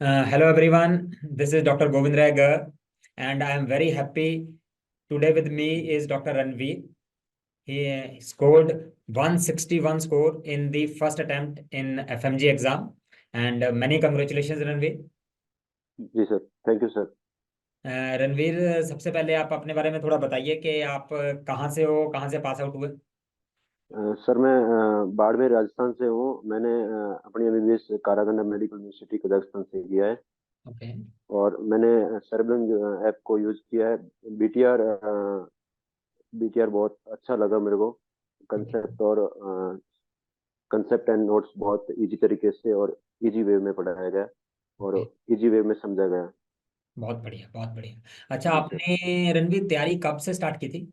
Hello everyone, this is Dr. Govind Rai Gar, and I am very happy. Today with me is Dr. Ranveer. He scored 161 score in the first attempt in FMG exam, and many congratulations Ranveer. जी sir, thank you sir. Ranveer, सबसे पहले आप अपने बारे में थोड़ा बताइए कि आप कहाँ से हो, कहाँ से पास आउट हुए। सर मैं बाड़मेर राजस्थान से हूँ। मैंने अपनी एमबीबीएस कारागंडा मेडिकल यूनिवर्सिटी कजाकिस्तान से किया है। ओके। और मैंने सरबलंग ऐप को यूज किया है। बीटीआर बीटीआर बहुत अच्छा लगा मेरे को। कंसेप्ट एंड नोट्स बहुत इजी तरीके से और इजी वे में पढ़ाया गया और ओके, इजी वे में समझा गया। बहुत बढ़िया बहुत बढ़िया। अच्छा, जी सर। आपने रणवीर तैयारी कब से स्टार्ट की थी।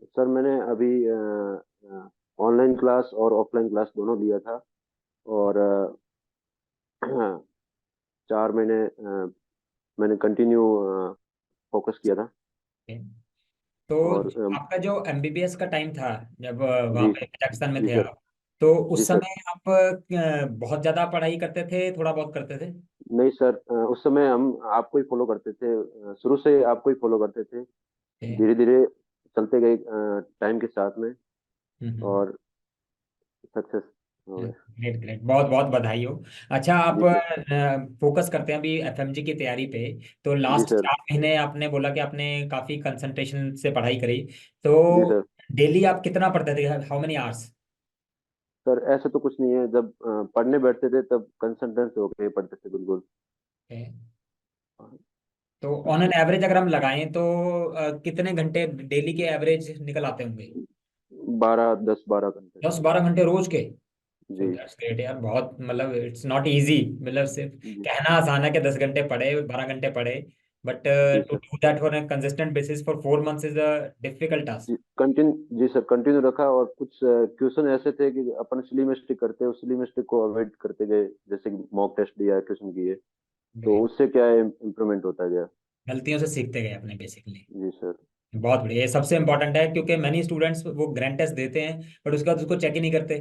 सर मैंने अभी ऑनलाइन क्लास और ऑफलाइन क्लास दोनों लिया था। और 4 महीने मैंने कंटिन्यू फोकस किया था। ओके। तो और आपका जो एमबीबीएस का टाइम था, जब वहाँ जी पे कजाकिस्तान में जी थे सर। आप, तो जी उस सर। समय आप बहुत ज्यादा पढ़ाई करते थे, थोड़ा बहुत करते थे। नहीं सर, उस समय हम आपको ही फॉलो करते थे। शुरू से आपको ही फॉलो करते थे। ओके। धीरे धीरे चलते गए टाइम के साथ में हम्म। और सक्सेस हो गए। ग्रेट ग्रेट, बहुत बहुत बधाई हो। अच्छा, आप जी सर। फोकस करते हैं अभी एफएमजी की तैयारी पे। तो जी लास्ट सर। 4 महीने आपने बोला कि आपने काफी कंसंट्रेशन से पढ़ाई करी। जी तो सर। डेली आप कितना पढ़ते थे, हाउ मेनी आवर्स। सर ऐसा तो कुछ नहीं है। जब पढ़ने बैठते थे तब कंसंट्रेट होकर पढ़ते थे बिल्कुल। तो ऑन एन एवरेज अगर हम लगाएं तो कितने घंटे डेली के एवरेज निकल आते होंगे। 10-12 घंटे। 10-12 घंटे रोज के। सो जी दैट्स ग्रेट यार, बहुत मतलब इट्स नॉट इजी। मतलब सिर्फ जी। कहना आसान है कि 10 घंटे पढ़े, 12 घंटे पढ़े, बट जी टू sir. Do that for a consistent basis for 4 months is a difficult task. जी कंटिन्यू। जी सर, कंटिन्यू रखा। और कुछ क्वेश्चन ऐसे थे कि अपन सिली मिस्टेक करते, उस सिली मिस्टेक को अवॉइड करते गए। जैसे कि मॉक टेस्ट दिया, क्वेश्चन किए, तो ग्रेट। उससे क्या है, इम्प्रूवमेंट होता गया। गलतियों से सीखते गए अपने बेसिकली। जी सर। बहुत बढ़िया, ये सबसे इंपॉर्टेंट है, क्योंकि मैनी स्टूडेंट्स वो ग्रैंड टेस्ट देते हैं बट उसके बाद उसको चेक ही नहीं करते।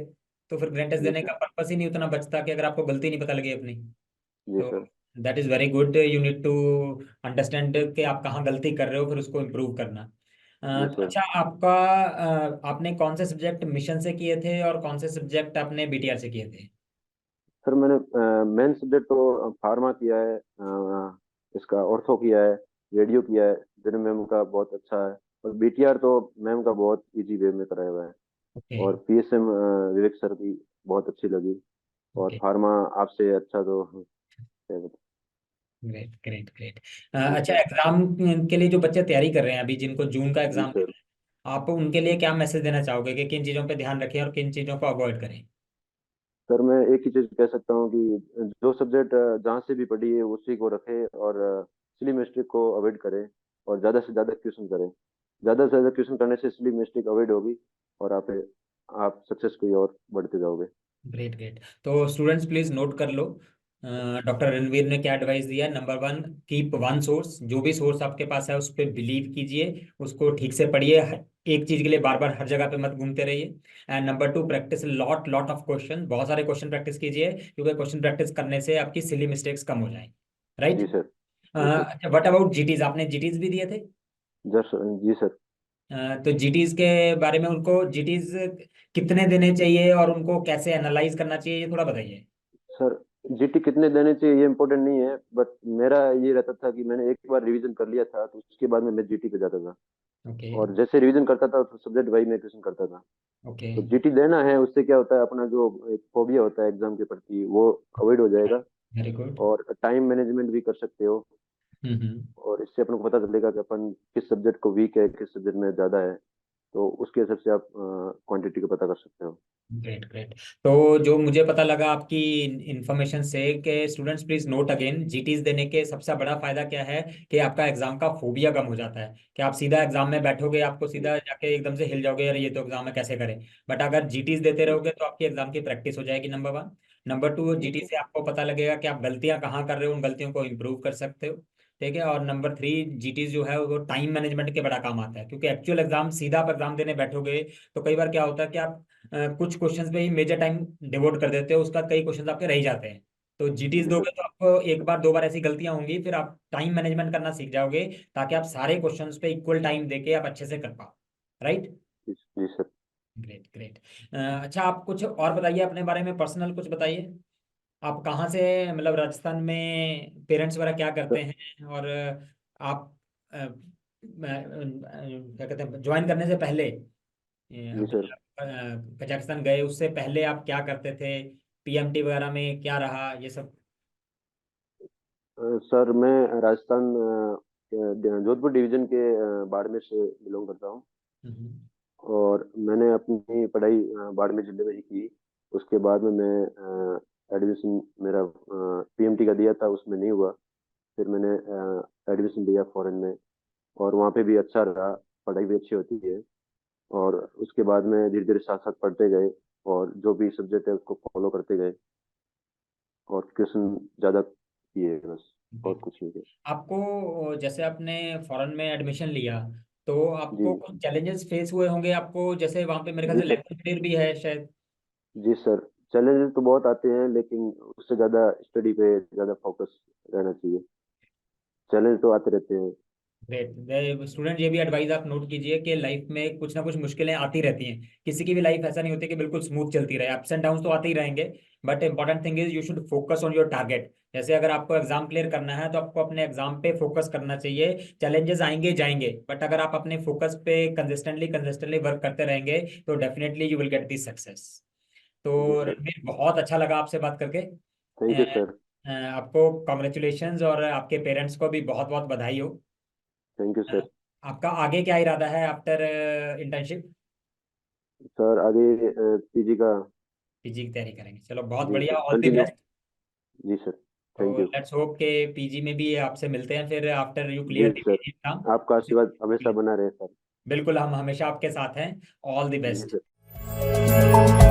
तो फिर ग्रैंड टेस्ट जी देने सर। का पर्पस ही नहीं उतना बचता कि अगर आपको गलती नहीं पता लगी अपनी। जी तो sir. That is very good, you need to understand कि आप कहाँ गलती कर रहे हो, फिर उसको इम्प्रूव करना। जी तो सर। अच्छा, आपका आपने कौन से सब्जेक्ट मिशन से किए थे और कौन से सब्जेक्ट आपने बीटीआर से किए थे। सर मैंने मेन सब्जेक्ट तो फार्मा किया है, इसका ऑर्थो किया है, रेडियो किया है। दोनों मैम का बहुत अच्छा है। और बीटीआर तो मैम का बहुत इजी वे में कराया हुआ है। ओके। और पीएसएम विवेक सर की बहुत अच्छी लगी। और ओके। फार्मा आपसे अच्छा तो क्या बता- ग्रेट ग्रेट ग्रेट। जी अच्छा, सर। एग्जाम के लिए जो बच्चे तैयारी कर रहे हैं अभी, जिनको जून का जी एग्जाम, सर। आप उनके लिए क्या मैसेज देना चाहोगे कि किन चीज़ों पे ध्यान रखें और किन चीज़ों को अवॉइड करें। सर मैं एक ही चीज कह सकता हूँ कि जो सब्जेक्ट जहाँ से भी पढ़ी है उसी को रखे और सिली मिस्टेक को अवॉइड करें। और ज्यादा से ज्यादा क्वेश्चन करें। ज्यादा से ज्यादा क्वेश्चन करने से सिली मिस्टेक अवॉइड होगी। और आप सक्सेस की ओर बढ़ते जाओगे। Great great. तो स्टूडेंट्स प्लीज नोट कर लो, डॉक्टर रणवीर ने क्या एडवाइस दिया। Number one, keep one source. जो भी सोर्स आपके पास है उस पर बिलीव कीजिए, उसको ठीक से पढ़िए, एक चीज के लिए बार बार हर जगह पे मत घूमते रहिए। And number two, practice lot lot of question, बहुत सारे क्वेश्चन प्रैक्टिस कीजिए, क्योंकि क्वेश्चन प्रैक्टिस करने से आपकी सिली मिस्टेक्स कम हो जाएंगी। राइट। जी सर। जी सर। अच्छा, व्हाट अबाउट जीटीज, आपने जीटीज भी दिए थे। जी सर। तो जीटीज के बारे में, उनको जीटीज कितने देने चाहिए और उनको कैसे एनालाइज करना चाहिए, ये थोड़ा बताइए। सर जीटी कितने देने चाहिए ये इम्पोर्टेंट नहीं है। बट मेरा ये रहता था कि मैंने एक बार रिवीजन कर लिया था तो उसके बाद में मैं जीटी पे जाता था। ओके। और जैसे रिवीजन करता था तो सब्जेक्ट वाइज में क्वेश्चन करता था। ओके। तो जीटी देना है, उससे क्या होता है, अपना जो एक फोबिया होता है एग्जाम के प्रति वो अवॉइड हो जाएगा। Very good. और टाइम मैनेजमेंट भी कर सकते हो। हम्म। और इससे अपन को पता चलेगा कि अपन किस सब्जेक्ट को वीक है, किस सब्जेक्ट में ज्यादा है। तो उसके हिसाब से आप क्वांटिटी को पता कर सकते हो। Great great. तो जो मुझे पता लगा आपकी इंफॉर्मेशन से, कि स्टूडेंट्स प्लीज नोट अगेन, जीटीज देने के सबसे बड़ा फायदा क्या है कि आपका एग्जाम का फोबिया कम हो जाता है, कि आप सीधा एग्जाम में बैठोगे, आपको जी सीधा जाके एकदम से हिल जाओगे, यार ये तो एग्जाम में कैसे करें। बट अगर जीटीज देते जी रहोगे तो आपकी एग्जाम की प्रैक्टिस हो जाएगी, number one. Number two, G GT sir. से आपको पता लगेगा कि आप गलतियां कहाँ कर रहे हो, उन गलतियों को इम्प्रूव कर सकते हो। ठीक है। और नंबर थ्री, जीटीज जो है वो टाइम मैनेजमेंट के बड़ा काम आता है, क्योंकि एक्चुअल एग्जाम सीधा आप एग्जाम देने बैठोगे तो कई बार क्या होता है कि आप कुछ क्वेश्चंस पे ही मेजर टाइम डिवोट कर देते हो, उसका कई क्वेश्चंस आपके रह जाते हैं। तो जीटीज जी सर। दोगे तो आपको एक बार दो बार ऐसी गलतियां होंगी, फिर आप टाइम मैनेजमेंट करना सीख जाओगे, ताकि आप सारे क्वेश्चंस पे इक्वल टाइम देके आप अच्छे से कर पाओ। राइट। जी जी सर। Great great. अच्छा, आप कुछ और बताइए अपने बारे में, पर्सनल कुछ बताइए। आप कहाँ से, मतलब राजस्थान में पेरेंट्स वगैरह क्या करते हैं, और आप क्या कहते हैं, ज्वाइन करने से पहले जी अभी सर। आप कजाकिस्तान गए, उससे पहले आप क्या करते थे, पीएमटी वगैरह में क्या रहा ये सब। सर मैं राजस्थान जोधपुर डिवीजन के बाड़मेर से बिलोंग करता हूँ। हम्म। और मैंने अपनी पढ़ाई बाड़मेर जिले में ही की। उसके बाद में मैं एडमिशन मेरा पीएमटी का दिया था, उसमें नहीं हुआ। फिर मैंने एडमिशन लिया फॉरेन में, और वहाँ पे भी अच्छा रहा, पढ़ाई भी अच्छी होती है। और उसके बाद में धीरे धीरे साथ साथ पढ़ते गए, और जो भी सब्जेक्ट है उसको फॉलो करते गए, और क्वेश्चन ज़्यादा किए बस, और Great. कुछ नहीं किया। आपको जैसे आपने फॉरेन में एडमिशन लिया, तो जी। आपको कुछ चैलेंजेस फेस हुए होंगे आपको, जैसे वहाँ पे मेरे ख्याल जी से सर। लैंग्वेज बैरियर भी है शायद। जी सर। चैलेंजेस तो बहुत आते हैं, लेकिन उससे ज़्यादा स्टडी पे ज़्यादा फोकस रहना चाहिए। चैलेंज तो आते रहते हैं। ग्रेट। स्टूडेंट, ये भी एडवाइस आप नोट कीजिए कि लाइफ में कुछ ना कुछ मुश्किलें आती रहती हैं, किसी की भी लाइफ ऐसा नहीं होती कि बिल्कुल स्मूथ चलती रहे, अप्स एंड डाउन तो आते ही रहेंगे। But important thing is you should focus on your target. जैसे अगर आपको एग्जाम क्लियर करना है तो आपको अपने एग्जाम पे फोकस करना चाहिए। चैलेंजेस आएंगे जाएंगे, बट अगर आप अपने फोकस पे कंसिस्टेंटली कंसिस्टेंटली वर्क करते रहेंगे तो definitely you will get the success. जी तो सर। रणवीर, बहुत अच्छा लगा आपसे बात करके। Thank you sir. आपको कॉन्ग्रेचुलेशंस, और आपके पेरेंट्स को भी बहुत बहुत बधाई हो। Thank you uh, sir. आपका आगे क्या इरादा है आफ्टर इंटर्नशिप। सर आगे पीजी का। पीजी की तैयारी करेंगे, चलो बहुत जी बढ़िया, sir, all the continue. Best. जी सर। तो थैंक यू। लेट्स होप के पीजी में भी आपसे मिलते हैं फिर, आफ्टर यू जी clear the sir. PG exam. आपका आशीर्वाद हमेशा बना रहे सर। बिल्कुल, हम हमेशा आपके साथ हैं। ऑल द जी बेस्ट। सर।